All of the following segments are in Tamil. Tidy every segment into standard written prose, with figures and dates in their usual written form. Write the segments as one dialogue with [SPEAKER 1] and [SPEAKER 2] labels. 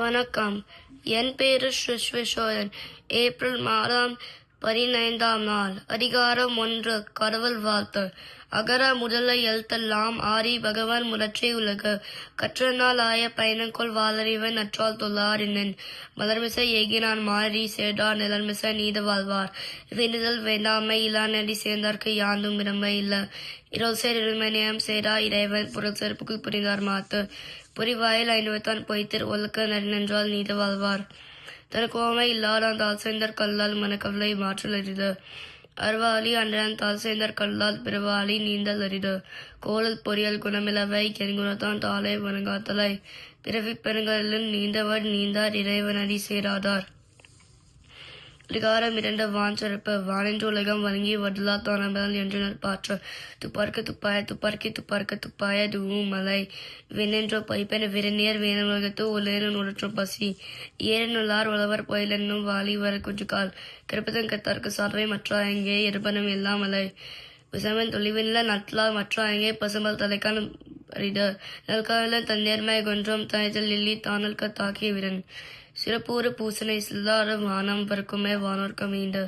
[SPEAKER 1] வணக்கம். என் பேரு ஸ்ரீஸ்வரன். ஏப்ரல் மாதம் 15ஆம் நாள். அதிகாரம் 1. கடவுள் வாழ்த்து. அகர முதல எழுத்தெல்லாம் ஆதி பகவான் முதற்றே உலகு. கற்றநாள் ஆய பயணங்கொள் வாளறிவன் நற்றால் தொல்லாரினன். மலர்மிசை ஏகினான் மாறி சேர்ந்தார் நிலர்மிசை நீத வாழ்வார். வேண்டுதல் வேண்டாமை இல்லா நடி சேர்ந்தார்க்கு யாந்தும் இடமை இல்ல. இருள் சேர் இருமணியம் சேரா இறைவன் பொருள் சேர் புகழ் புரிந்தார் மாத்து. புரிவாயில் ஐநுவத்தான் பொய்த்திர் ஒழுக்க நடினென்றால் நீத வாழ்வார். தனக்கு ஓமை இல்லாதான் தாழ் சேர்ந்தார் கல்லால் மனக்கவலை மாற்றல் அரிது. அருவாளி அன்றன் தாழ் சேர்ந்தார் கல்லால் பிறவாளி நீந்தல் அரிது. கோளல் பொறியல் குணமிலவை கென்குணத்தான் தாளை வணங்காத்தலை. பிறவிப் பெருங்கடலில் நீந்தவர் நீந்தார் இறைவனடி சேராதார். அதிகாரம் 2. வான்சிறப்பு. வானென்று உலகம் வழங்கி வடலா தானபல் என்று நற்பாற்று. துப்பார்க்கு துப்பாய துப்பார்க்கி துப்பார்க்க துப்பாய தூவும் மலை. விண்ணென்றோ பைப்பென விரநேர் வேணுலகத்து உலகின் உடற்றும் பசி. ஏறனுள்ளார் உழவர் பொயிலென்னும் வாலி வர குஞ்சுகால். கிருப்பதன் கத்தார்க்கு சார்வை மற்றா எங்கே இருப்பனும் எல்லாம் மலை. விசமன் தொழிவின்ல நட்லால் மற்றா எங்கே பசும்பல் தலைக்கான அரிது. நல்கால தன்னேர்மை கொன்றும் தனித்தல் இல்லி தானல்க தாக்கிய விரன். சிறப்பூறு பூசனை சில்லாறு வானம் பறக்குமே வானோர்க்க மீண்டு.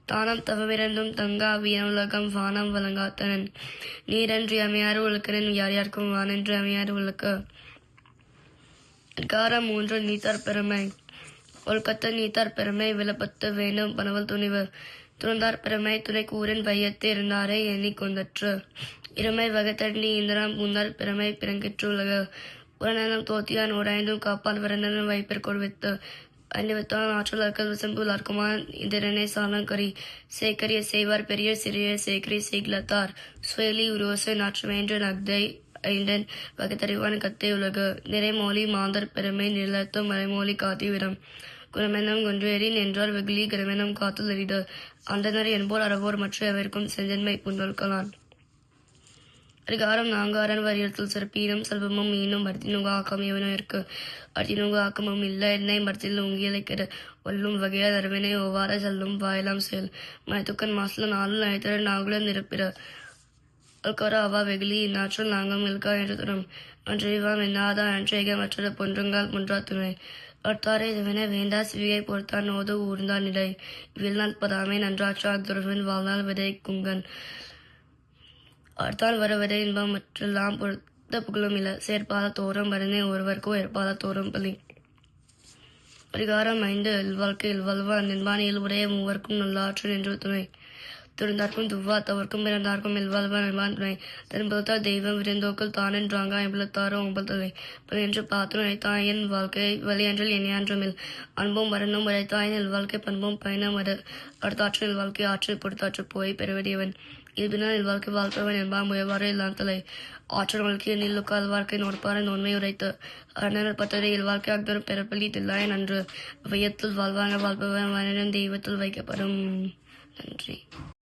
[SPEAKER 1] தானம் தவமிரண்டும் தங்கா வீணுலகம் வானம் வழங்காத்தனன். நீரன்றி அமையாறு உலக்கனன் யார் யாருக்கும் வானென்று அமையாறு உலக்கு. அதிகாரம் 3. நீத்தார் பெருமை. ஒழுக்கத்து நீத்தார் பெருமை விலப்பத்து வேண்டும் பனவல் துணிவு. துறந்தார் பெருமை துணை கூறின் வையத்து இருந்தாரே எண்ணி கொண்டற்று. இருமை வகைத்தண்டி இந்திரம் பூந்தார் பெருமை பிறங்கிற்று உலகு. உரநலம் தோத்தியான் உடைந்தும் காப்பான் விரந்தனும் வைப்பிற் கொடுவித்து. அணிவித்தான் ஆற்றல் அற்கள் விசம்புல் அற்குமான் இந்திரனை சாலங்கரி. சேக்கரிய செய்வார் பெரிய சிறிய சேக்கரி செய்கிலத்தார். சுயலி உருவசை நாற்றுமேன்று நக்தை ஐண்டன் வகைத்தறிவான் கத்தை உலகு. நிறைமொழி மாந்தர் பெருமை நிலத்தும் மறைமொழி காத்தி விடம். குணமெனம் கொன்றேறி நின்றார் வெகுளி கிரமெனம் காத்தல் எரிது. அந்தனர் என்போர் அறவோர் மற்ற எவருக்கும் செஞ்சன்மை புந்தொல்கலான். அதிகாரம் 4. அரண் வரியத்தில் சிறப்பீனும் செல்வமும் மீனும் மரத்தினுங்க ஆக்கம் எவனும் இருக்கு. அர்த்தினுங்க ஆக்கமும் இல்ல என்னை மரத்தில் உங்கியலை கெட. வல்லும் வகையா தருவினை ஒவ்வாற செல்லும் வாயலாம் செயல். மயத்துக்கன் மாசல நாளும் நயத்தர நாகுல நிரப்பிற. அல்கார அவா வெகுளி இந்நாற்றல் நாங்கம் இல்கா என்று துறம். அன்றிவாம் என்னாதா அன்றேக மற்றது பொன்றுங்கால் முன்றா துணை. அர்த்தாரே இதுவென வேண்டா சிவிகை பொறுத்தான் நோது ஊர்ந்தான் நிலை. இவ்வில்நாள் பதாமை நன்றாற்றா துறவின் வாழ்நாள் விதை குங்கன். ஆர்த்தான் வருவதே இன்பம் மற்றெல்லாம் பொறுத்த புகழும் இல. சேர்ப்பால தோறும் வரனே ஒருவர்க்கோ ஏற்பால தோறும் பலி. அதிகாரம் 5. இல்வாழ்க்கை இல்வல்வான் நின்பான் இயல்புடைய மூவர்க்கும் நல்லாற்று நின்று துணை. துறந்தார்க்கும் துவ்வா தவர்க்கும் பிறந்தார்க்கும் இல்வாழ்வான் நின்பான் துணை. தன்புறத்தார் தெய்வம் விருந்தோக்கள் தானென்றாங்க ஐம்பலத்தாரோ ஒம்பல்தலை. பலியன்று பாத்திரம் இழைத்தாயின் வாழ்க்கை வலியன்றில் எண்ணியான்றமில். அன்பும் வரனும் உழைத்தாயின் இல்வாழ்க்கை பண்பும் பயணம் அது. அடுத்தாற்று இல்வாழ்க்கை ஆற்று பொறுத்தாற்று போய் பெறுவடியவன். இல்பினால் இல்வாழ்க்கை வாழ்ப்பவன் என்பான் முயவாறு இல்லான் தலை. ஆற்றல் வாழ்க்கை நீள்ளுக்கால் வாழ்க்கை நோட்பார நோன்மை உரைத்து. அரணர் பத்தரை இல்வாழ்க்கை அக்தரும் பெறப்பள்ளி தில்லாயன் அன்று. வையத்தில் வாழ்வாங்க வாழ்ப்பவன் வயனும் தெய்வத்தில் வைக்கப்படும். நன்றி.